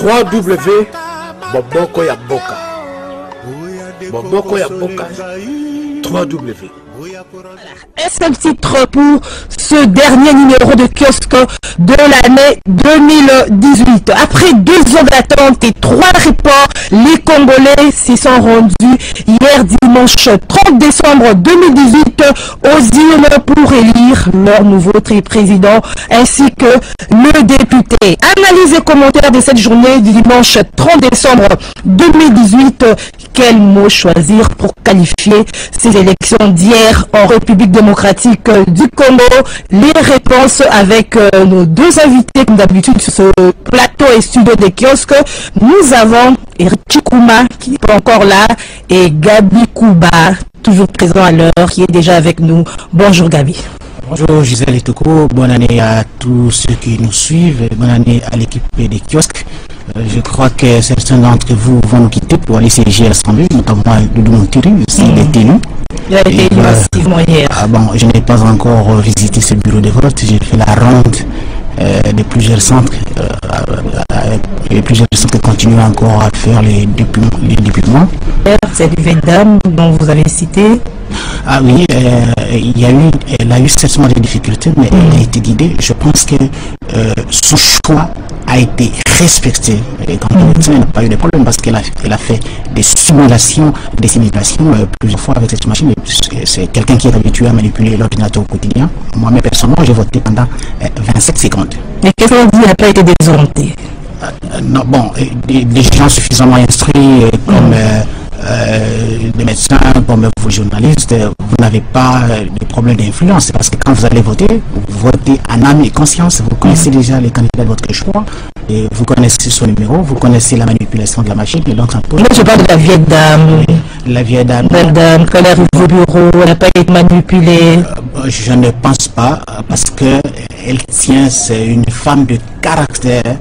3W Boboko ya Boka. Boboko ya Boka. 3W. Est-ce un titre pour ce dernier numéro de kiosque de l'année 2018? Après 2 ans d'attente et 3 reports, les Congolais s'y sont rendus hier dimanche 30 décembre 2018 aux urnes pour élire leur nouveau président ainsi que le député. Analyse et commentaire de cette journée du dimanche 30 décembre 2018. Quel mot choisir pour qualifier ces élections d'hier en République démocratique du Congo? Les réponses avec nos 2 invités comme d'habitude sur ce plateau et studio des kiosques. Nous avons Eric Chikouma qui n'est pas encore là et Gabi Kouba, toujours présent à l'heure, qui est déjà avec nous. Bonjour Gabi. Bonjour Gisèle Etoko, bonne année à tous ceux qui nous suivent, et bonne année à l'équipe des kiosques. Je crois que certains d'entre vous vont nous quitter pour aller siéger à l'Assemblée, notamment Doudou Montiri, s'il est élu. Il a été élu massivement hier. Bon, je n'ai pas encore visité ce bureau de vote, j'ai fait la ronde de plusieurs centres, et plusieurs centres continuent encore à faire les dépouillements. C'est du Vedam dont vous avez cité. Ah oui, elle a eu certainement des difficultés, mais elle a été guidée. Je pense que son choix a été respecté. Et quand le médecin n'a pas eu de problème parce qu'elle a fait des simulations plusieurs fois avec cette machine. C'est quelqu'un qui est habitué à manipuler l'ordinateur au quotidien. Moi-même, personnellement, j'ai voté pendant 27 secondes. Mais qu'est-ce qu'on dit, n'a pas été désorienté? Non, bon, des gens suffisamment instruits comme des médecins, comme vous journalistes, vous n'avez pas de problème d'influence. Parce que quand vous allez voter, vous votez en âme et conscience. Vous connaissez déjà les candidats de votre choix. Et vous connaissez son numéro, vous connaissez la manipulation de la machine. Et donc, ça pose... Moi, je parle de la vieille dame. La vieille dame. La dame, quand elle arrive au bureau, elle n'a pas été manipulée. Je ne pense pas, parce qu'elle tient, c'est une femme de caractère.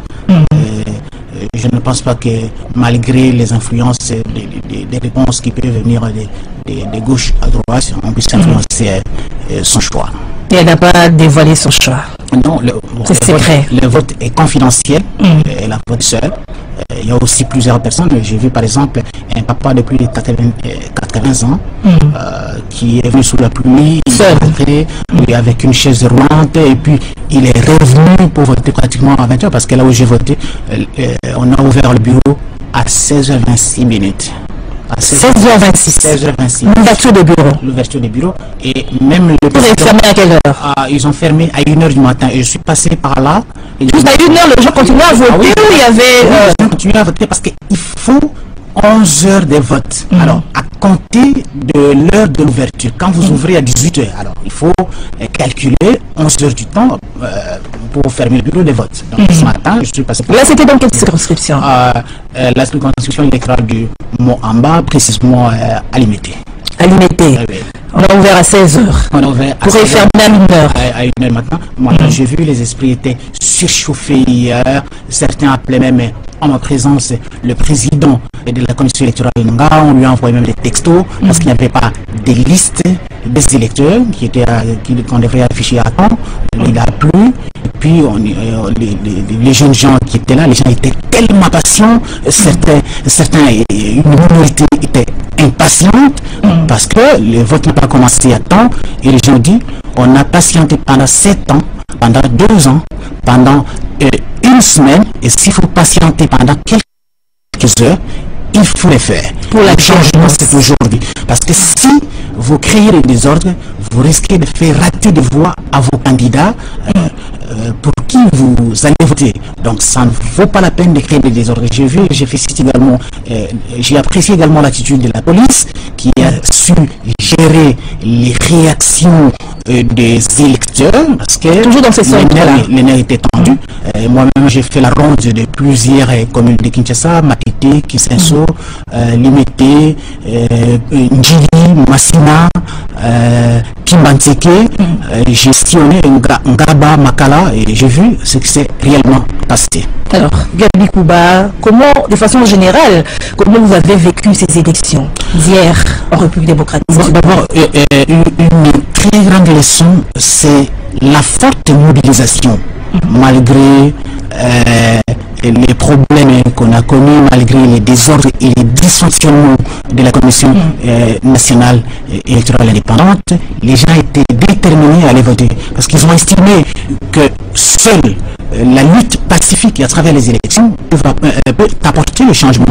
Je ne pense pas que malgré les influences, des réponses qui peuvent venir de gauche à droite, on puisse influencer son choix. Et elle n'a pas dévoilé son choix. Non, c'est secret. Le vote est confidentiel. Elle a voté seule. Il y a aussi plusieurs personnes. J'ai vu par exemple un papa de plus de 80 ans qui est venu sous la pluie, avec une chaise roulante, et puis il est revenu pour voter pratiquement à 20h parce que là où j'ai voté, on a ouvert le bureau à 16h26 minutes. À 16h26. L'ouverture des bureaux. L'ouverture des bureaux. Et même le Vous avez fermé à quelle heure? Ils ont fermé à 1h du matin. Et je suis passé par là. Juste à 1h, les gens continuaient à voter ou il y avait... Les gens continuaient à voter parce qu'il faut 11 heures de vote. Alors, à compter de l'heure de l'ouverture, quand vous ouvrez à 18h, alors il faut calculer 11 heures du temps pour fermer le bureau de vote. Donc, ce matin, je suis passé par là. Là, c'était dans quelle circonscription? La circonscription électorale du Mont-Amba, précisément à Limité. À Limité. On a ouvert à 16h. On a ouvert pour fermer à 1h. À 1h maintenant. Moi, j'ai vu les esprits étaient surchauffés hier. Certains appelaient même en ma présence le président de la commission électorale de Nanga. On lui a envoyé même des textos parce qu'il n'y avait pas des listes des électeurs qu'on devrait afficher à temps. Il a plu. Et puis les jeunes gens qui étaient là, les gens étaient tellement patients. Une minorité était impatiente parce que le vote n'a pas commencé à temps. Et les gens disent on a patienté pendant 7 ans, pendant 2 ans, pendant 1 semaine, et s'il faut patienter pendant quelques heures, il faut le faire. Pour le changement, c'est aujourd'hui. Parce que si vous créez des désordres, vous risquez de faire rater des voix à vos candidats pour qui vous allez voter. Donc ça ne vaut pas la peine de créer des désordres. J'ai félicité également, j'ai apprécié également l'attitude de la police qui a su gérer les réactions des électeurs parce que toujours dans ces les nerfs étaient tendus. Moi-même j'ai fait la ronde de plusieurs communes de Kinshasa, Matete, Kisenso, Limité, Njili, Massina, Kimbanseke. J'ai sillonné Ngaba, Makala et j'ai vu ce qui s'est réellement passé. Alors, Gabi Kouba, comment, de façon générale, comment vous avez vécu ces élections d'hier en République démocratique? D'abord, une très grande leçon, c'est la forte mobilisation malgré les problèmes qu'on a connus, malgré les désordres et les dysfonctionnements de la Commission nationale électorale indépendante, les gens étaient déterminés à aller voter. Parce qu'ils ont estimé que seule la lutte pacifique à travers les élections peut apporter le changement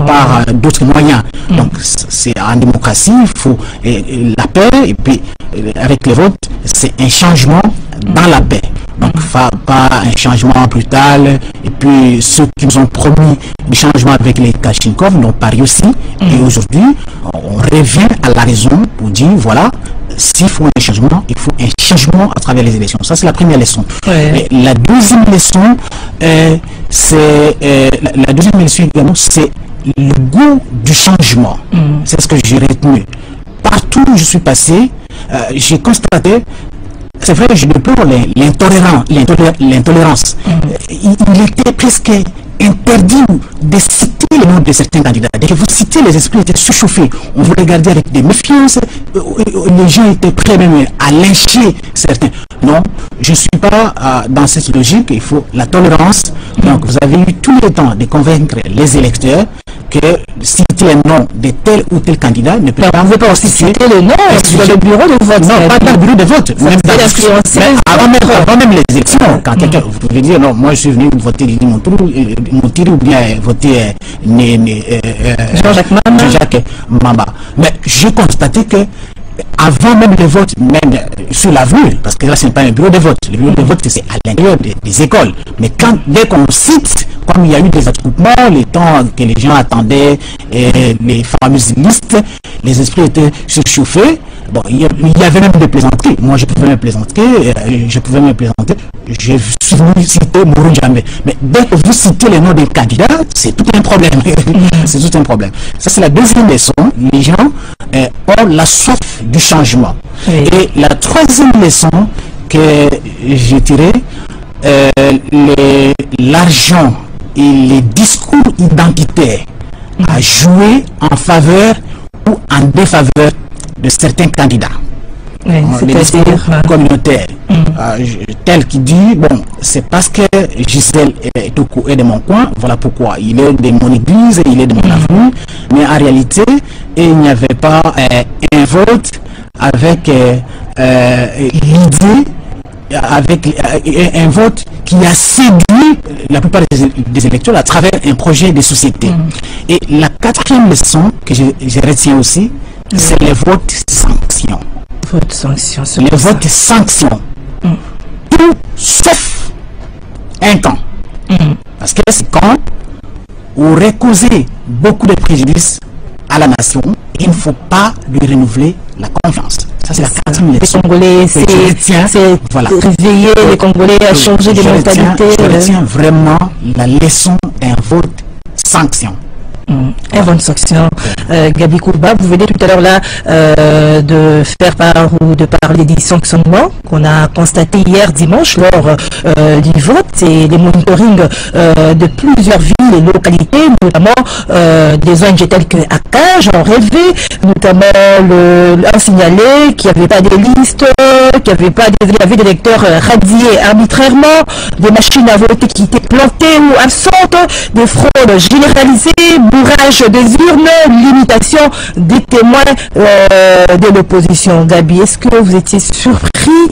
par d'autres moyens. Donc c'est en démocratie, il faut la paix, et puis avec les votes, c'est un changement dans la paix. Donc pas un changement brutal, et puis ceux qui nous ont promis du changement avec les Kachnikov n'ont pas réussi. Et aujourd'hui, on revient à la raison pour dire, voilà, s'il faut un changement, il faut un changement à travers les élections. Ça, c'est la première leçon. Ouais. La deuxième leçon, c'est le goût du changement. C'est ce que j'ai retenu. Partout où je suis passé, j'ai constaté, c'est vrai que je déplore l'intolérance. Il était presque interdit de citer les noms de certains candidats. Dès que vous citez, les esprits étaient surchauffés. On vous regardait avec des méfiances. Les gens étaient prêts même à lyncher certains. Non, je ne suis pas dans cette logique. Il faut la tolérance. Donc, vous avez eu tout le temps de convaincre les électeurs que citer les noms de tel ou tel candidat ne peut pas... Vous ne pouvez pas aussi citer le nom dans le bureau de vote. Non, pas dans le bureau de vote. Même avant même les élections, quand quelqu'un, vous pouvez dire, non, moi je suis venu voter Moutiri ou bien voter Jean-Jacques Mamba. Mais j'ai constaté que avant même le vote, même sur l'avenue, parce que là ce n'est pas un bureau de vote, le bureau de vote c'est à l'intérieur des écoles, mais dès qu'on cite, comme il y a eu des attroupements, les temps que les gens attendaient, les fameuses listes, les esprits étaient surchauffés. Bon, il y avait même des plaisanteries. Moi, je pouvais me plaisanter. Je suis venu citer Mourou Djambe. Mais dès que vous citez les noms des candidats, c'est tout un problème. C'est tout un problème. Ça, c'est la deuxième leçon. Les gens ont la soif du changement. Oui. Et la troisième leçon que je dirais, l'argent et les discours identitaires à jouer en faveur ou en défaveur de certains candidats. Oui, c'est-à-dire communautaire, tel qui dit, bon, c'est parce que Gisèle Toko est de mon coin, voilà pourquoi il est de mon église, il est de mon avenue, mais en réalité, il n'y avait pas un vote avec l'idée, avec un vote qui a séduit la plupart des électeurs à travers un projet de société. Et la quatrième leçon que je retiens aussi, c'est les votes sanctions. Vote sanction. Les votes sanctions. Tout sauf un camp. Parce que ce camp aurait causé beaucoup de préjudice à la nation. Il ne faut pas lui renouveler la confiance. Ça, c'est la quatrième leçon. Les Congolais, c'est voilà. Réveiller les Congolais à changer de mentalité. Je retiens vraiment la leçon d'un vote sanction. Un vote sanction. Gabi Kourba, vous venez tout à l'heure là de faire part ou de parler des sanctionnements qu'on a constaté hier dimanche lors du vote et des monitoring de plusieurs villes et localités, notamment des ONG telles que ACAJ ont relevé, notamment un signalé qu'il n'y avait pas des listes, qu'il n'y avait des électeurs radiés arbitrairement, des machines à voter qui étaient plantées ou absentes, des fraudes généralisées, bourrage des urnes, limitation des témoins de l'opposition. Gabi, est-ce que vous étiez surpris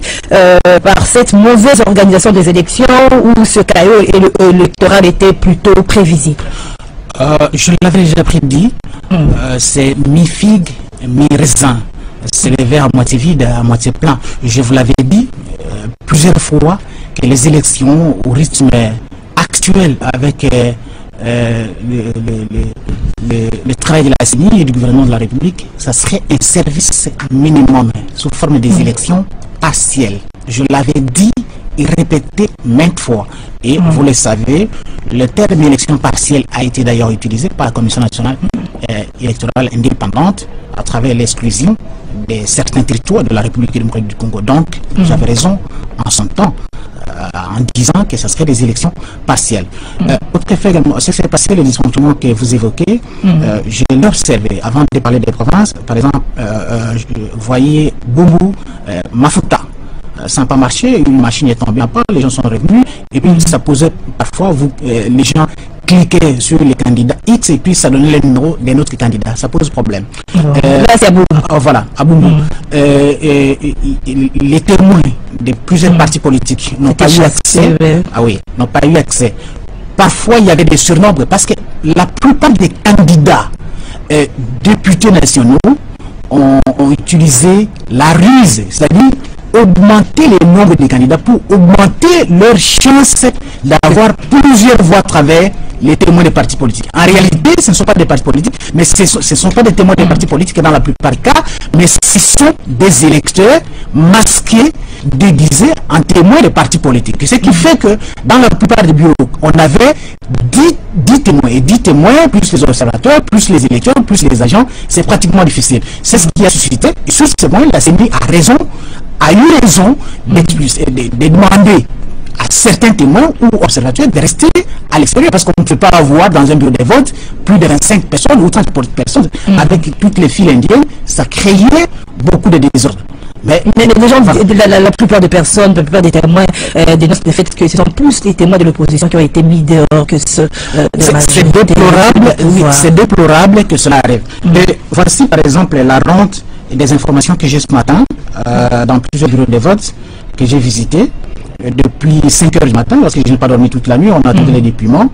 par cette mauvaise organisation des élections ou ce chaos électoral était plutôt prévisible? Je l'avais déjà prédit. C'est mi-figue, mi-raisin. C'est le verre à moitié vide, à moitié plein. Je vous l'avais dit plusieurs fois que les élections au rythme actuel avec le travail de la CENI et du gouvernement de la République, ça serait un service minimum sous forme des élections partielles. Je l'avais dit et répété maintes fois. Et vous le savez, le terme élection partielle a été d'ailleurs utilisé par la Commission nationale électorale indépendante à travers l'exclusion de certains territoires de la République démocratique du Congo. Donc, j'avais raison en son temps en disant que ce serait des élections partielles. Autre fait également, ce qui s'est passé, le dysfonctionnement que vous évoquez, je l'ai observé avant de parler des provinces. Par exemple, vous voyez Boubou Mafuta ça n'a pas marché, une machine est tombée en panne, les gens sont revenus, et puis ça posait parfois, les gens cliquaient sur les candidats X et puis ça donnait les numéros d'un autre candidat. Ça pose problème. Là, c'est à Boumou. Voilà, à Boumou. Les témoins de plusieurs partis politiques n'ont pas eu accès. Ah oui, n'ont pas eu accès. Parfois, il y avait des surnombres parce que la plupart des candidats députés nationaux ont utilisé la ruse, c'est-à-dire augmenter le nombre de candidats pour augmenter leur chance d'avoir plusieurs voix à travers les témoins des partis politiques. En réalité, ce ne sont pas des partis politiques, mais ce ne sont pas des témoins des partis politiques dans la plupart des cas, mais ce sont des électeurs masqués, déguisés en témoins des partis politiques. Ce qui fait que dans la plupart des bureaux, on avait 10 témoins, et 10 témoins, plus les observateurs, plus les électeurs, plus les agents, c'est pratiquement difficile. C'est ce qui a suscité, et sur ce point, la CENI a eu raison de demander à certains témoins ou observateurs de rester à l'extérieur, parce qu'on ne peut pas avoir dans un bureau de vote plus de 25 personnes ou 30 personnes avec toutes les files indiennes. Ça créait beaucoup de désordre. Mais les gens, la plupart des personnes, la plupart des témoins dénoncent le fait que ce sont plus les témoins de l'opposition qui ont été mis dehors que ceux de la majorité. C'est déplorable, oui, c'est déplorable que cela arrive. Et voici par exemple la ronde des informations que j'ai ce matin dans plusieurs bureaux de vote que j'ai visités depuis 5 heures du matin, parce que je n'ai pas dormi toute la nuit. On a tous les dépouillements.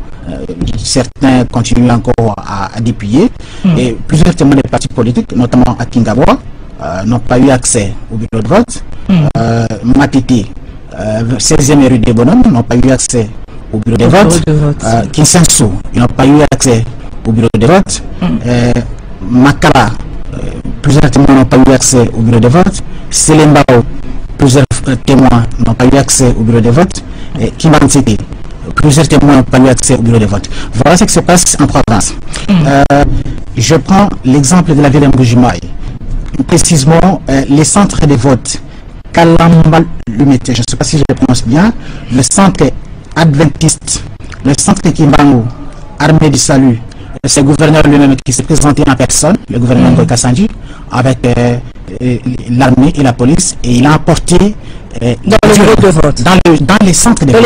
Certains continuent encore à dépouiller. Et plusieurs témoins des partis politiques, notamment à Kingawa, n'ont pas eu accès au bureau de vote. Matete, 16e rue des Bonhommes, n'ont pas eu accès au bureau de vote. Kinsenso, ils n'ont pas eu accès au bureau de vote. Makala, plusieurs témoins n'ont pas eu accès au bureau de vote. Selembao, plusieurs témoins n'ont pas eu accès au bureau de vote. Kimansete, plusieurs témoins n'ont pas eu accès au bureau de vote. Voilà ce qui se passe en province. Je prends l'exemple de la ville d'Mbujimai. Précisément, les centres de vote Kalambal Lumete, je ne sais pas si je le prononce bien, le centre adventiste, le centre Kimbangu, Armée du Salut, c'est le gouverneur lui-même qui s'est présenté en personne, le gouverneur de Kassanji, avec l'armée et la police, et il a apporté dans le bureau de vote, dans les centres de vote,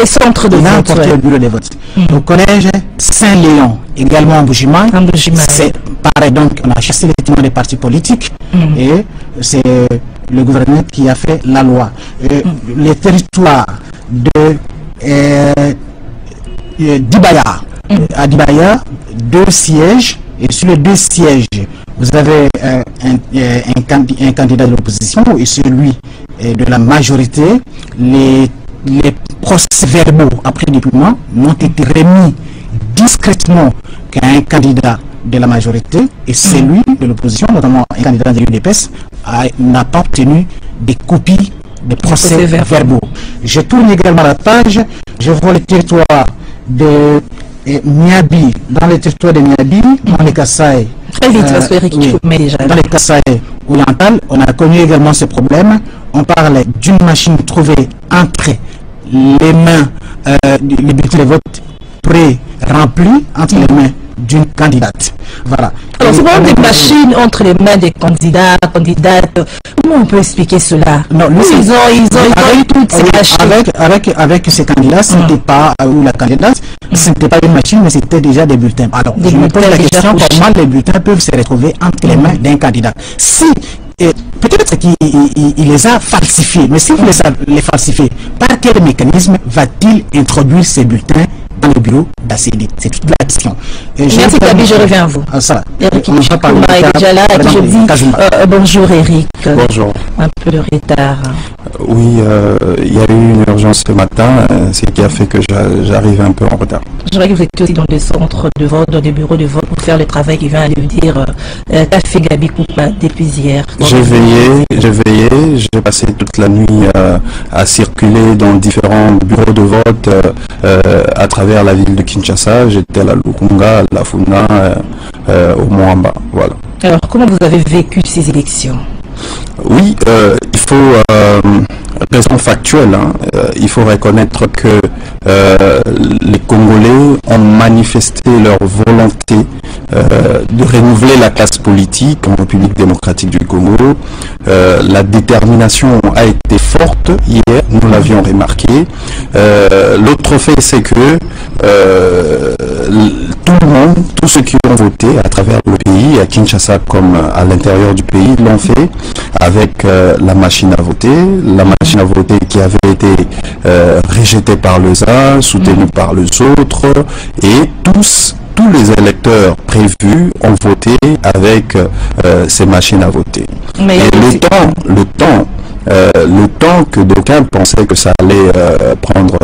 il a apporté le bureau de vote. Au collège Saint-Léon, également en Mbujimai, c'est pareil, donc on a chassé les témoins des partis politiques, et c'est le gouvernement qui a fait la loi. Les territoires de Dibaya, à Dibaya, 2 sièges, et sur les 2 sièges, vous avez un candidat de l'opposition et celui de la majorité. Les procès-verbaux après dépouillement n'ont été remis discrètement qu'à un candidat de la majorité, et celui de l'opposition, notamment un candidat de l'UDPS, n'a pas obtenu des copies de procès-verbaux. Je tourne également la page, je vois le territoire de Miabi, dans le territoire de Miabi, dans les Kasaï. Très vite, parce que Eric, déjà. Dans les Kasaï oriental, on a connu également ce problème. On parle d'une machine trouvée entre les mains, les bulletins de vote pré-remplis entre les mains d'une candidate. Voilà. Alors, c'est vraiment des machines entre les mains des candidats, candidates. Comment on peut expliquer cela? Non, ils ont eu toutes ces machines. Avec ces candidats, ce n'était pas, ou la candidate, ce n'était pas une machine, mais c'était déjà des bulletins. Alors, je me pose la question, comment les bulletins peuvent se retrouver entre les mains d'un candidat? Si, peut-être qu'il les a falsifiés, mais si vous les falsifiez, par quel mécanisme va-t-il introduire ces bulletins dans le bureau d'ACD? C'est toute la question. Merci Kaby, je reviens à vous. Eric Kikouma est déjà là, et je dis bonjour Eric. Bonjour. Un peu de retard. Oui, il y a eu une urgence ce matin, ce qui a fait que j'arrive un peu en retard. Je vois que vous êtes aussi dans des centres de vote, dans des bureaux de vote pour faire le travail qui vient de dire qu'a fait Gabi Koupa depuis hier. J'ai veillé, j'ai passé toute la nuit à circuler dans différents bureaux de vote à travers la ville de Kinshasa. J'étais à la Lukunga, à la Funa, au Moamba. Voilà. Alors, comment vous avez vécu ces élections? Oui, il faut, raison factuelle, il faut reconnaître que les Congolais ont manifesté leur volonté de renouveler la classe politique en République démocratique du Congo. La détermination a été forte hier hier, nous l'avions remarqué. L'autre fait, c'est que tout le monde, tous ceux qui ont voté à travers le pays, à Kinshasa comme à l'intérieur du pays, l'ont fait avec la machine à voter. La machine à voter qui avait été rejetée par les uns, soutenue par les autres, et tous les électeurs prévus ont voté avec ces machines à voter. Mais et le temps que d'aucuns pensaient que ça allait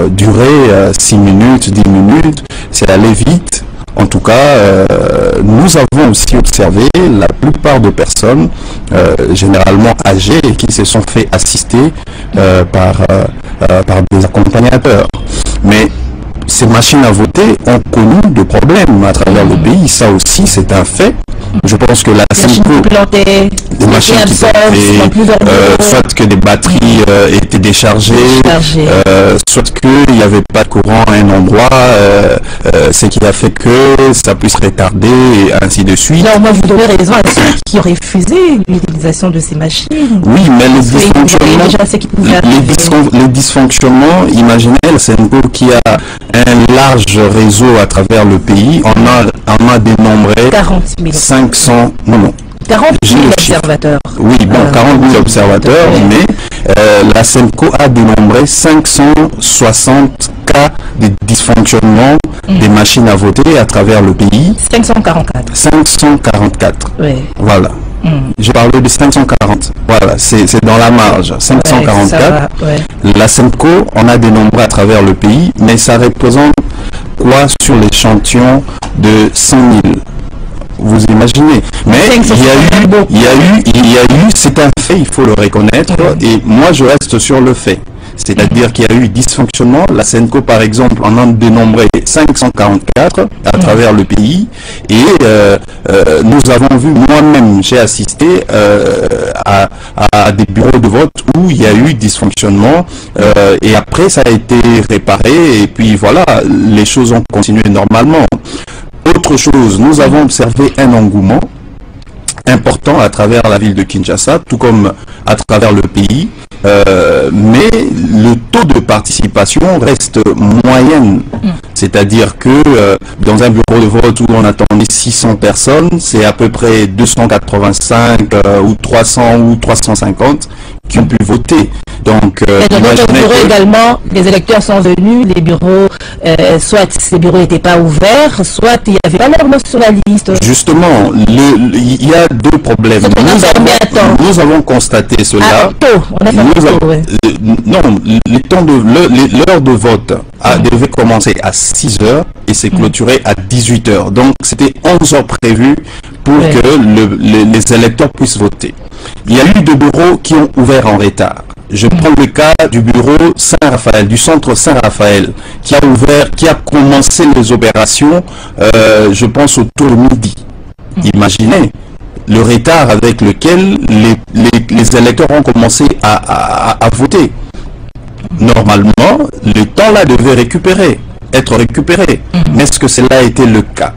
durer 6 minutes, 10 minutes, c'est allé vite. En tout cas, nous avons aussi observé la plupart de personnes, généralement âgées, qui se sont fait assister par des accompagnateurs. Mais ces machines à voter ont connu des problèmes à travers le pays. Ça aussi, c'est un fait. Je pense que la SENCO, des machines qui plantaient, soit que des batteries étaient déchargées, soit qu'il n'y avait pas de courant à un endroit, ce qui a fait que ça puisse retarder, et ainsi de suite. Alors moi, je vous donne raison à ceux qui ont refusé l'utilisation de ces machines. Oui, mais les dysfonctionnements, imaginez la SENCO qui a un large réseau à travers le pays, on a dénombré 40 000. 500, non. 40 000 observateurs. Oui, bon, 40 000 observateurs, mais la SENCO a dénombré 560 cas de dysfonctionnement des machines à voter à travers le pays. 544. 544. Oui. Voilà. J'ai parlé de 540. Voilà, c'est dans la marge. 544. La SENCO, on a dénombré à travers le pays, mais ça représente quoi sur l'échantillon de 100 000? Vous imaginez. Mais il y a eu, c'est un fait, il faut le reconnaître, et moi je reste sur le fait. C'est-à-dire qu'il y a eu dysfonctionnement. La SENCO, par exemple, en a dénombré 544 à travers le pays. Et nous avons vu, moi-même, j'ai assisté à des bureaux de vote où il y a eu dysfonctionnement. Et après, ça a été réparé. Et puis voilà, les choses ont continué normalement. Autre chose, nous avons observé un engouement important à travers la ville de Kinshasa, tout comme à travers le pays, mais le taux de participation reste moyenne. C'est-à-dire que dans un bureau de vote où on attendait 600 personnes, c'est à peu près 285 ou 300 ou 350 qui ont pu voter. Donc, dans notre bureau également, les électeurs sont venus, les bureaux, soit ces bureaux n'étaient pas ouverts, soit il n'y avait pas leur nom sur la liste. Justement, il y a deux problèmes. Nous avons constaté cela. Non, l'heure de vote devait commencer à 6 heures et s'est clôturé à 18 heures. Donc, c'était 11 heures prévues pour que les électeurs puissent voter. Il y a eu des bureaux qui ont ouvert en retard. Je prends le cas du bureau Saint-Raphaël, du centre Saint-Raphaël, qui a commencé les opérations, je pense, autour de midi. Imaginez le retard avec lequel les électeurs ont commencé à voter. Normalement, le temps-là devait être récupéré. Mais est-ce que cela a été le cas?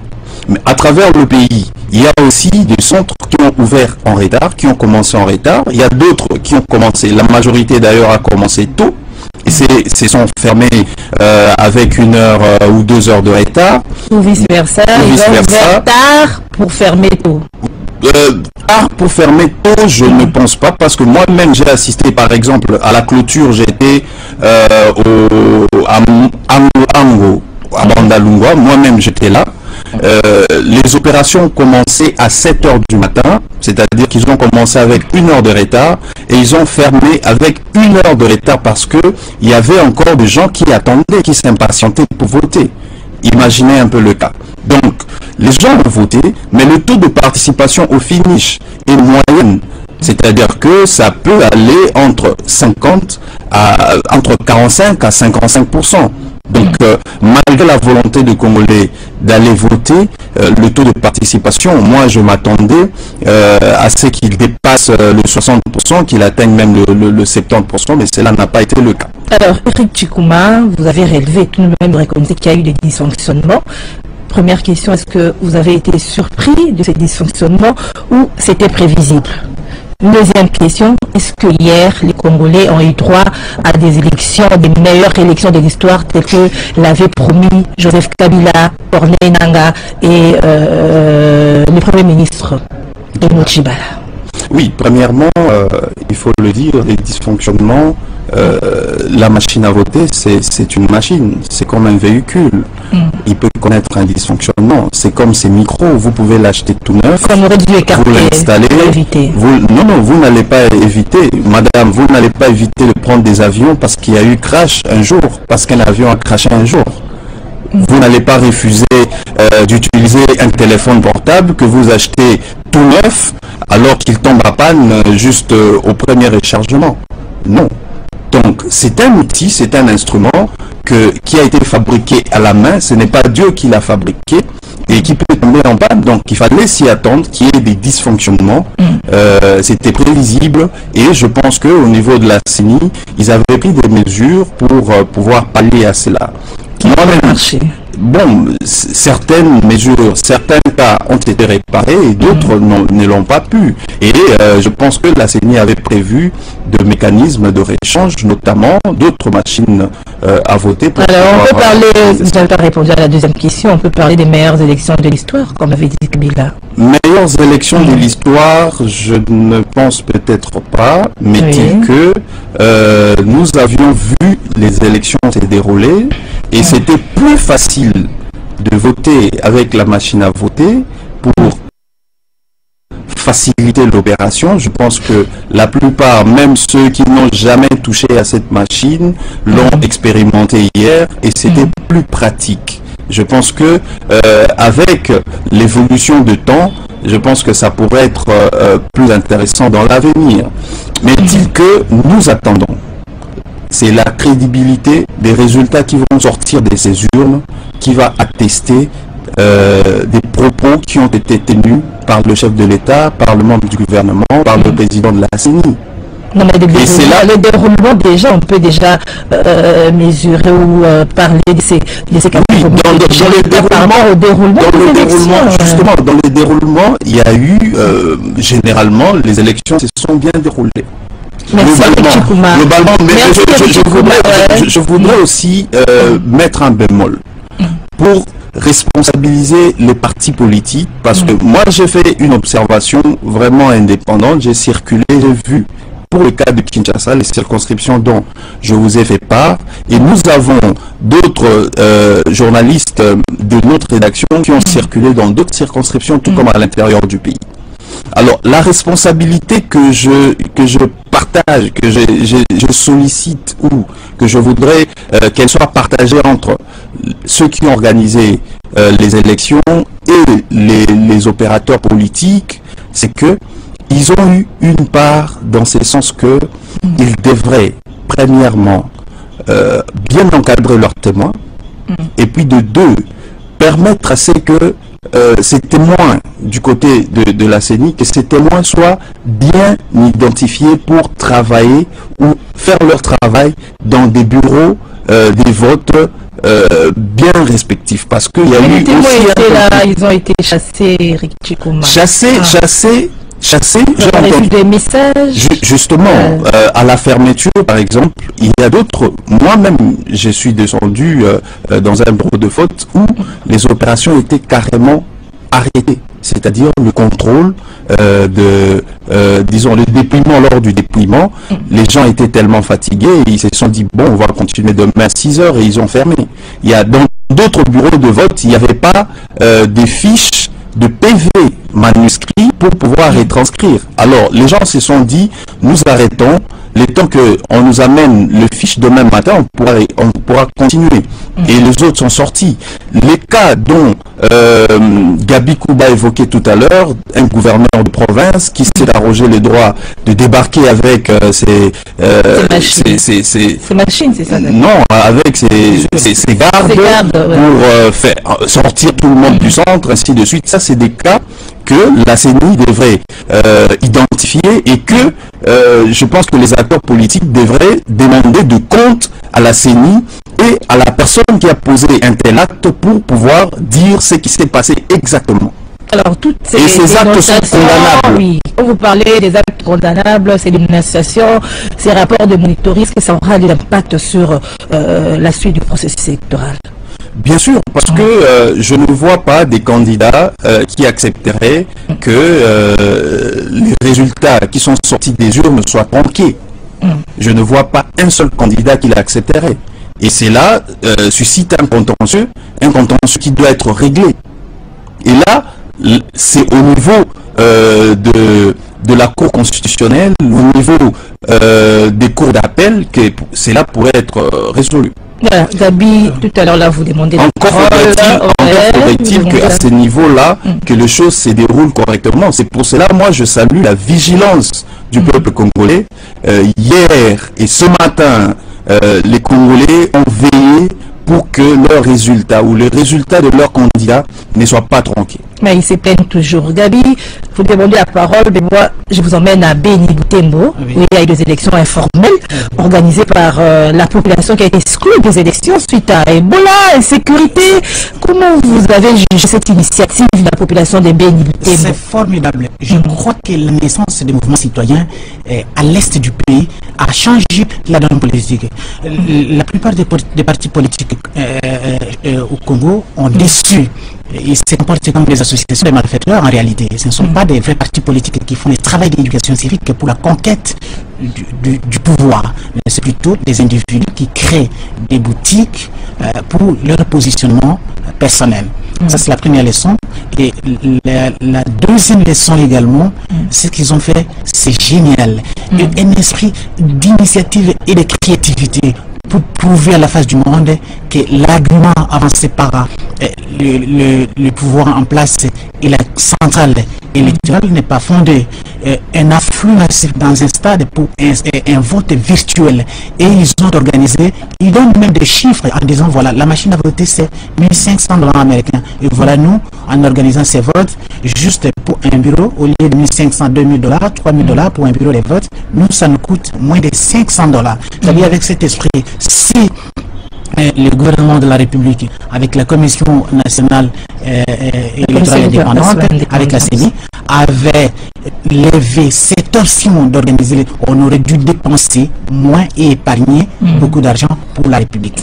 Mais à travers le pays, il y a aussi des centres qui ont ouvert en retard, qui ont commencé en retard. Il y a d'autres qui ont commencé, la majorité d'ailleurs a commencé tôt, et se sont fermés avec 1 heure ou 2 heures de retard. Ou vice-versa, ils ont ouvert tard pour fermer tôt. Tard pour fermer tôt, je ne pense pas, parce que moi-même j'ai assisté par exemple à la clôture, j'étais à Bandalungwa, moi-même j'étais là. Les opérations ont commencé à 7 heures du matin, c'est-à-dire qu'ils ont commencé avec 1 heure de retard et ils ont fermé avec 1 heure de retard parce que il y avait encore des gens qui attendaient, qui s'impatientaient pour voter. Imaginez un peu le cas. Donc, les gens ont voté, mais le taux de participation au finish est moyenne. C'est-à-dire que ça peut aller entre 45 à 55%. Donc, malgré la volonté de Congolais d'aller voter, le taux de participation, moi je m'attendais à ce qu'il dépasse le 60%, qu'il atteigne même le 70%, mais cela n'a pas été le cas. Alors, Eric Tchikouma, vous avez relevé tout de même reconnu qu'il y a eu des dysfonctionnements. Première question, est-ce que vous avez été surpris de ces dysfonctionnements ou c'était prévisible? Deuxième question, disent que hier, les Congolais ont eu droit à des élections, des meilleures élections de l'histoire, telles que l'avait promis Joseph Kabila, Corneille Nangaa et le Premier ministre de Mutshibala. Oui, premièrement, il faut le dire, les dysfonctionnements, la machine à voter, c'est une machine, c'est comme un véhicule. Il peut connaître un dysfonctionnement. C'est comme ces micros, vous pouvez l'acheter tout neuf, vous l'installez, vous n'allez pas éviter, madame, vous n'allez pas éviter de prendre des avions parce qu'il y a eu crash un jour, parce qu'un avion a crashé un jour. Vous n'allez pas refuser d'utiliser un téléphone portable que vous achetez tout neuf alors qu'il tombe à panne juste au premier rechargement. Non. Donc c'est un outil, c'est un instrument qui a été fabriqué à la main, ce n'est pas Dieu qui l'a fabriqué et qui peut tomber en panne. Donc il fallait s'y attendre qu'il y ait des dysfonctionnements. C'était prévisible et je pense qu'au niveau de la CENI, ils avaient pris des mesures pour pouvoir pallier à cela. Bon, certaines mesures, certains cas ont été réparés et d'autres ne l'ont pas pu. Et je pense que la CENI avait prévu de mécanismes de rééchange, notamment d'autres machines à voter. Alors, on peut parler, vous n'avez pas répondu à la deuxième question, on peut parler des meilleures élections de l'histoire, comme avait dit Kabila. Meilleures élections de l'histoire, je ne pense peut-être pas, mais dit que nous avions vu les élections se dérouler et c'était plus facile de voter avec la machine à voter pour faciliter l'opération. Je pense que la plupart, même ceux qui n'ont jamais touché à cette machine, l'ont expérimenté hier et c'était plus pratique. Je pense que avec l'évolution de temps, je pense que ça pourrait être plus intéressant dans l'avenir. Mais dit que nous attendons, c'est la crédibilité des résultats qui vont sortir de ces urnes qui va attester des propos qui ont été tenus par le chef de l'État, par le membre du gouvernement, par le président de la CENI. Non, mais le déroulement, déjà, on peut déjà mesurer ou parler de ces justement, dans le déroulement, il y a eu, généralement, les élections se sont bien déroulées. Globalement, mais je voudrais aussi mettre un bémol pour responsabiliser les partis politiques, parce que moi j'ai fait une observation vraiment indépendante, j'ai circulé, j'ai vu pour le cas de Kinshasa les circonscriptions dont je vous ai fait part, et nous avons d'autres journalistes de notre rédaction qui ont circulé dans d'autres circonscriptions, tout comme à l'intérieur du pays. Alors la responsabilité que je partage, que je sollicite ou que je voudrais qu'elle soit partagée entre ceux qui ont organisé les élections et les opérateurs politiques, c'est que ils ont eu une part dans ce sens que ils devraient premièrement bien encadrer leurs témoins et puis de deux, permettre à ce que ces témoins du côté de la CENI, que ces témoins soient bien identifiés pour travailler ou faire leur travail dans des bureaux des votes bien respectifs, parce qu'il y a eu aussi ils ont été chassés, Eric Tshikuma. Chassés, j'ai entendu des messages. Justement, à la fermeture, par exemple, il y a d'autres. Moi-même, je suis descendu dans un bureau de vote où les opérations étaient carrément arrêtées. C'est-à-dire le contrôle disons, le dépouillement. Lors du dépouillement, les gens étaient tellement fatigués et ils se sont dit, bon, on va continuer demain à 6 heures, et ils ont fermé. Il y a dans d'autres bureaux de vote, il n'y avait pas des fiches de PV manuscrits pour pouvoir retranscrire. Alors, les gens se sont dit, nous arrêtons, le temps qu'on nous amène le fiche demain matin, on pourra continuer. Et les autres sont sortis. Les cas dont Gabi Kouba évoquait tout à l'heure, un gouverneur de province qui s'est arrogé le droit de débarquer avec ses machines, c'est ça? Non, avec ses gardes pour faire sortir tout le monde du centre, ainsi de suite. Ça, c'est des cas que la CENI devrait identifier et que je pense que les acteurs politiques devraient demander de compte à la CENI et à la personne qui a posé un tel acte pour pouvoir dire ce qui s'est passé exactement. Alors, toutes ces actes sont condamnables. Oui, quand vous parlez des actes condamnables, ces dénonciations, ces rapports de monitoring, est-ce que ça aura de l'impact sur la suite du processus électoral? Bien sûr, parce que je ne vois pas des candidats qui accepteraient que les résultats qui sont sortis des urnes soient tronqués. Je ne vois pas un seul candidat qui l'accepterait. Et c'est là suscite un contentieux qui doit être réglé. Et là, c'est au niveau de la Cour constitutionnelle, au niveau des cours d'appel, que cela pourrait être résolu. Voilà, Gabi, tout à l'heure, là, vous demandez encore faudrait-il qu'à ce niveau-là, que les choses se déroulent correctement. C'est pour cela, moi, je salue la vigilance du peuple congolais. Hier et ce matin, les Congolais ont veillé pour que leurs résultats ou les résultats de leurs candidats ne soient pas tronqués. Mais ils se plaignent toujours. Gabi, vous demandez la parole, mais moi, je vous emmène à Beni Butembo, où il y a eu des élections informelles organisées par la population qui a été exclue des élections suite à Ebola, insécurité. Comment vous avez jugé cette initiative de la population de Beni Butembo? C'est formidable. Je crois que la naissance des mouvements citoyens à l'est du pays a changé la donne politique. La plupart des partis politiques au Congo ont déçu. Ils se comportent comme des associations de malfaiteurs en réalité. Ce ne sont pas des vrais partis politiques qui font le travail d'éducation civique pour la conquête du pouvoir. C'est plutôt des individus qui créent des boutiques pour leur positionnement personnel. Ça, c'est la première leçon. Et la deuxième leçon également, c'est ce qu'ils ont fait, c'est génial. Un esprit d'initiative et de créativité pour prouver à la face du monde que l'argument avancé par le pouvoir en place et la centrale électorale n'est pas fondé. Un afflux massif dans un stade pour un vote virtuel. Et ils ont organisé, ils donnent même des chiffres en disant voilà, la machine à voter c'est $1 500 américains. Et voilà, nous, en organisant ces votes, juste pour un bureau, au lieu de $1 500, $2 000, $3 000 pour un bureau de vote, nous, ça nous coûte moins de $500. C'est-à-dire avec cet esprit, si le gouvernement de la République, avec la Commission nationale électorale indépendante, avec la CENI, avait levé cette option d'organiser, on aurait dû dépenser moins et épargner beaucoup d'argent pour la République.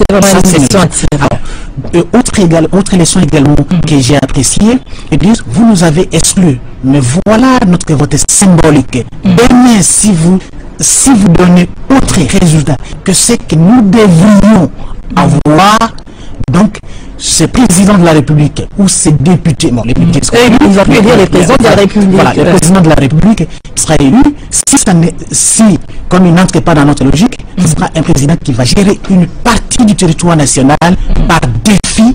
Autre leçon également que j'ai appréciée, ils disent, vous nous avez exclus, mais voilà notre vote symbolique. Demain, si vous donnez autre résultat que ce que nous devrions avoir, donc ce président de la République ou ces députés, bon, les députés ils ont pu dire le président de la République. Voilà, le président de la République sera élu. Si comme il n'entre pas dans notre logique, ce sera un président qui va gérer une partie du territoire national par défi,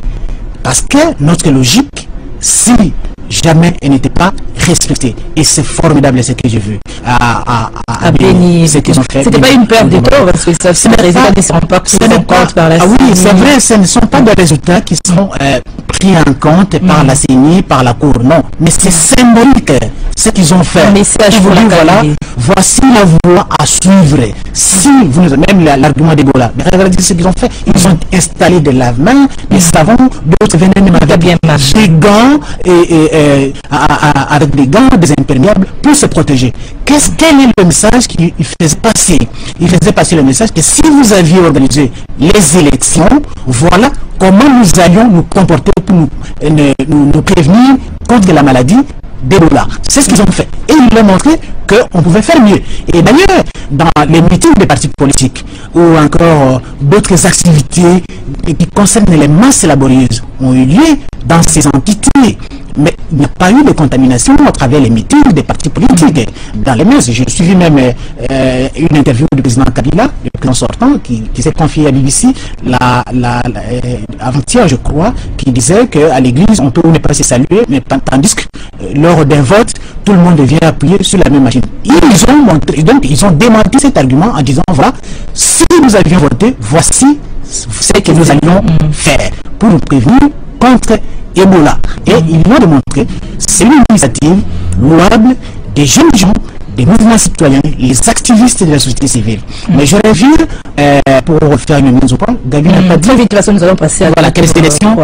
parce que notre logique, si jamais elle n'était pas respectée. Et c'est formidable ce que j'ai vu à Beni, ce qu'ils ont fait. C'était pas une perte de temps, parce que ça, les résultats ne seront pas pris en compte par la CENI. Oui, c'est vrai, ce ne sont pas des résultats qui sont pris en compte par la CENI, par la Cour, non. Mais c'est symbolique ce qu'ils ont fait. Message pour la voilà, voici la voie à suivre. Si vous même l'argument d'Ebola, mais regardez ce qu'ils ont fait. Ils ont installé des lave-mains, des savons, d'autres venaient même avec des gants avec des gants, des imperméables pour se protéger. Quel est le message qu'il faisait passer? Il faisait passer le message que si vous aviez organisé les élections, voilà comment nous allions nous comporter pour nous prévenir contre la maladie d'Ebola. C'est ce qu'ils ont fait. Et ils ont montré qu'on pouvait faire mieux. Et d'ailleurs, dans les meetings des partis politiques ou encore d'autres activités qui concernent les masses laborieuses ont eu lieu dans ces entités. Mais il n'y a pas eu de contamination à travers les meetings des partis politiques. Dans les messes, j'ai suivi même une interview du président Kabila, le président sortant, qui s'est confié à BBC avant-hier, je crois, qui disait qu'à l'église, on peut ne pas se saluer, mais tandis que lors d'un vote, tout le monde vient appuyer sur la même machine. Ils ont montré, donc ils ont démenti cet argument en disant voilà, si nous avions voté, voici ce que nous allions faire pour nous prévenir contre Ebola. Et ils l'ont démontré, c'est une initiative louable des jeunes gens, des mouvements citoyens, les activistes de la société civile. Mais je reviens pour faire une mise au point. Gabi n'a pas dit. Très vite, de toute façon, nous allons passer à voilà, que les élections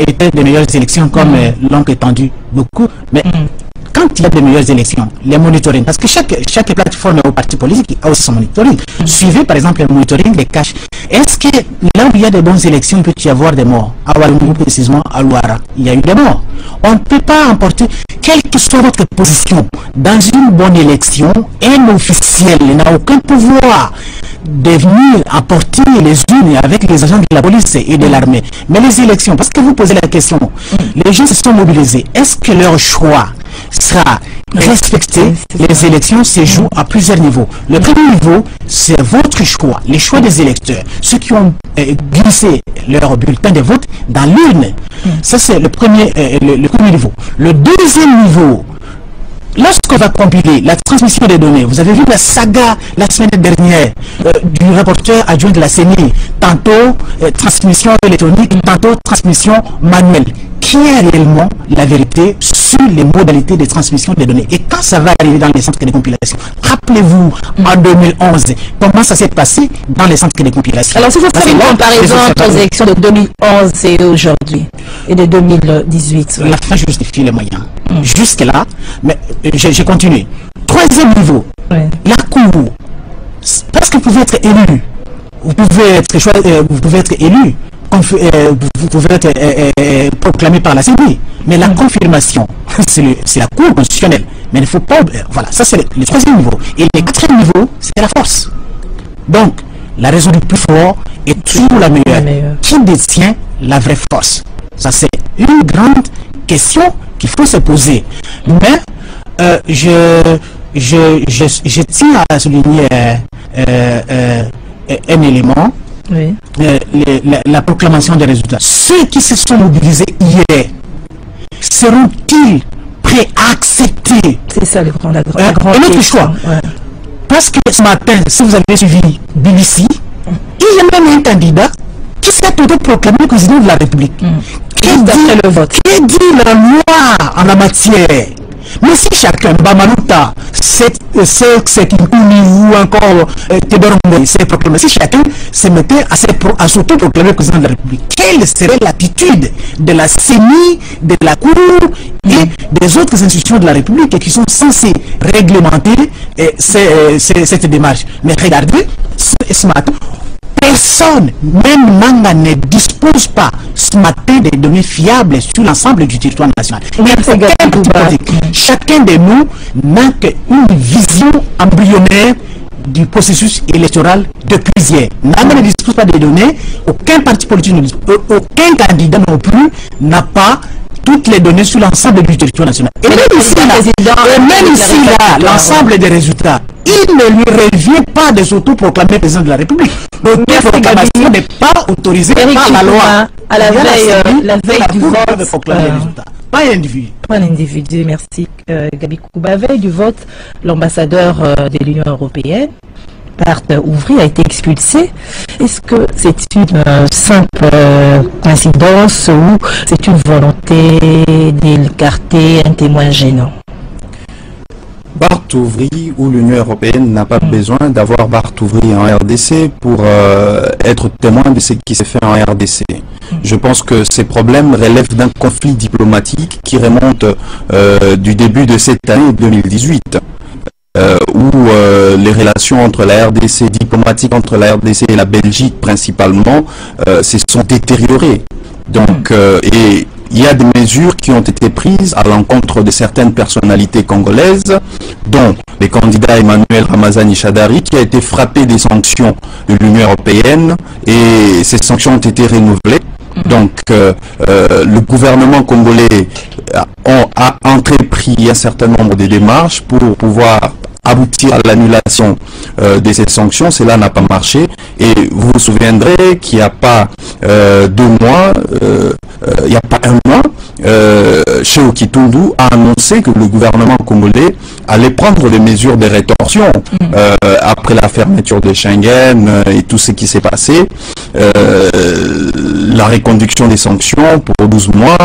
étaient des meilleures élections comme l'ont étendu beaucoup. Mais quand il y a des meilleures élections, les monitoring, parce que chaque plateforme ou parti politique a aussi son monitoring. Suivez par exemple le monitoring des caches. Est-ce que là où il y a des bonnes élections, il peut y avoir des morts? À Ouagadougou, précisément, à Louara, il y a eu des morts. On ne peut pas emporter, quelle que soit votre position, dans une bonne élection, un officiel n'a aucun pouvoir de venir apporter les urnes avec les agents de la police et de l'armée. Mais les élections, parce que vous posez la question, les gens se sont mobilisés. Est-ce que leur choix sera respecté? Les élections se jouent à plusieurs niveaux. Le premier niveau, c'est votre choix, les choix des électeurs, ceux qui ont glissé leur bulletin de vote dans l'urne. Ça, c'est le premier niveau. Le deuxième niveau, lorsqu'on va compiler la transmission des données, vous avez vu la saga la semaine dernière du rapporteur adjoint de la CENI, tantôt transmission électronique, tantôt transmission manuelle. Qui est réellement la vérité sur les modalités de transmission des données? Et quand ça va arriver dans les centres de compilation, rappelez-vous en 2011 comment ça s'est passé dans les centres de compilation. Alors si vous faites une comparaison entre les élections de 2011 et aujourd'hui et de 2018, la fin justifie les moyens. Jusque-là, mais j'ai continué. Troisième niveau, la Cour. Parce que vous pouvez être élu, vous pouvez être élu, vous pouvez être proclamé par la CENI, mais la confirmation, c'est la Cour constitutionnelle. Mais il ne faut pas... voilà, ça c'est le troisième niveau. Et le quatrième niveau, c'est la force. Donc, la raison du plus fort est toujours la meilleure. Qui détient la vraie force? Ça c'est une grande question qu'il faut se poser. Mais je tiens à souligner un élément. Oui. La proclamation des résultats. Ceux qui se sont mobilisés hier, seront-ils prêts à accepter? C'est ça le grand notre choix. Parce que ce matin, si vous avez suivi BBC, il y a même un candidat qui s'est autoproclamé président de la République. Qui dit la loi en la matière? Mais si chacun, Bamalouta, c'est ou encore Téberongo, s'est proclamé, si chacun se mettait à s'auto-proclamer président de la République, quelle serait l'attitude de la CENI, de la Cour et des autres institutions de la République qui sont censées réglementer cette démarche? Mais regardez, ce matin, personne, même Manga, ne dispose pas ce matin des données fiables sur l'ensemble du territoire national. Chacun de nous n'a qu'une vision embryonnaire du processus électoral depuis hier. Manga ne dispose pas des données, aucun parti politique ne dispose, aucun candidat non plus n'a pas toutes les données sur l'ensemble du territoire national. Et même ici, l'ensemble des résultats, il ne lui revient pas de s'auto-proclamer président de la République. L'autoproclamation n'est pas autorisée par la loi. À la veille du vote, pas un individu. Pas un individu, merci Gabi Kouba. À la veille du vote, l'ambassadeur de l'Union européenne, Bart Ouvry, a été expulsé. Est-ce que c'est une simple coïncidence ou c'est une volonté d'écarter un témoin gênant? Bart Ouvry ou l'Union européenne n'a pas besoin d'avoir Bart Ouvry en RDC pour être témoin de ce qui s'est fait en RDC. Je pense que ces problèmes relèvent d'un conflit diplomatique qui remonte du début de cette année 2018. Où les relations entre la RDC, diplomatiques entre la RDC et la Belgique principalement, se sont détériorées. Donc, et il y a des mesures qui ont été prises à l'encontre de certaines personnalités congolaises, dont le candidat Emmanuel Ramazani Shadari, qui a été frappé des sanctions de l'Union européenne, et ces sanctions ont été renouvelées. Donc, le gouvernement congolais a entrepris un certain nombre de démarches pour pouvoir aboutir à l'annulation de ces sanctions. Cela n'a pas marché. Et vous vous souviendrez qu'il n'y a pas 2 mois, il n'y a pas 1 mois, Cheo Kitundu a annoncé que le gouvernement congolais allait prendre des mesures de rétorsion après la fermeture de Schengen et tout ce qui s'est passé. La reconduction des sanctions pour 12 mois,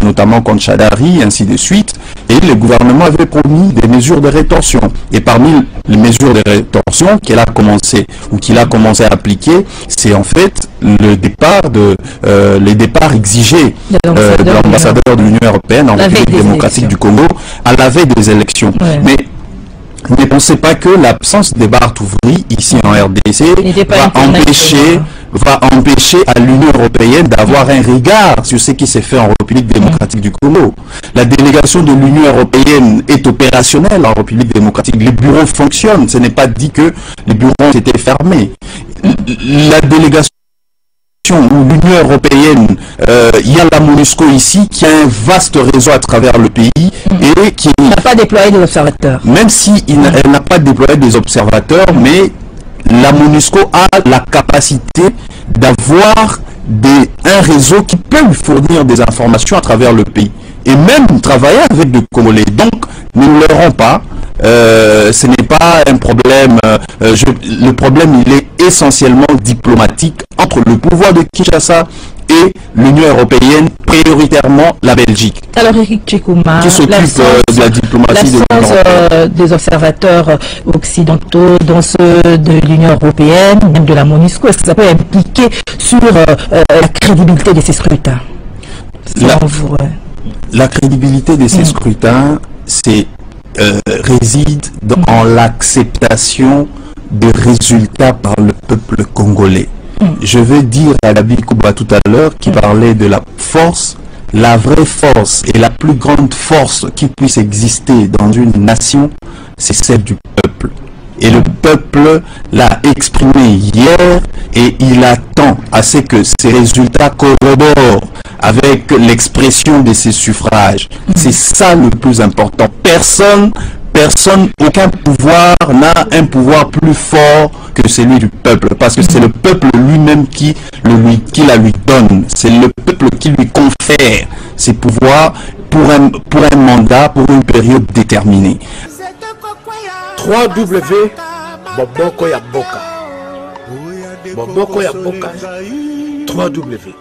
notamment contre Shadari, ainsi de suite. Et le gouvernement avait promis des mesures de rétorsion. Et parmi les mesures de rétorsion qu'il a commencé à appliquer, c'est en fait les départs exigés de l'ambassadeur de l'Union européenne en République démocratique du Congo à la veille des élections. Ouais. Mais ne pensez pas que l'absence des Barthouvry ici en RDC va empêcher à l'Union européenne d'avoir un regard sur ce qui s'est fait en République démocratique du Congo. La délégation de l'Union européenne est opérationnelle en République démocratique. Les bureaux fonctionnent. Ce n'est pas dit que les bureaux ont été fermés. La délégation où l'Union européenne, il y a la MONUSCO ici qui a un vaste réseau à travers le pays et qui n'a pas déployé des observateurs. Même si elle n'a pas déployé des observateurs, mais la MONUSCO a la capacité d'avoir un réseau qui peut lui fournir des informations à travers le pays et même travailler avec des Congolais. Donc, ne leurrons pas. Ce n'est pas un problème. Le problème, il est essentiellement diplomatique entre le pouvoir de Kinshasa et l'Union européenne, prioritairement la Belgique. Alors Eric Tchikouma, qui s'occupe de la diplomatie des observateurs occidentaux dans ceux de l'Union européenne, même de la MONUSCO, est-ce que ça peut impliquer sur la crédibilité de ces scrutins? La crédibilité de ces scrutins, réside dans l'acceptation des résultats par le peuple congolais. Je vais dire à Gabi Kouba tout à l'heure qui parlait de la force, la vraie force et la plus grande force qui puisse exister dans une nation, c'est celle du peuple. Et le peuple l'a exprimé hier et il attend à ce que ces résultats corroborent avec l'expression de ses suffrages. C'est ça le plus important. Aucun pouvoir n'a un pouvoir plus fort que celui du peuple, parce que c'est le peuple lui-même qui la lui donne. C'est le peuple qui lui confère ses pouvoirs pour un mandat, pour une période déterminée. 3W Boboko ya Boka. Boboko ya Boka. 3W.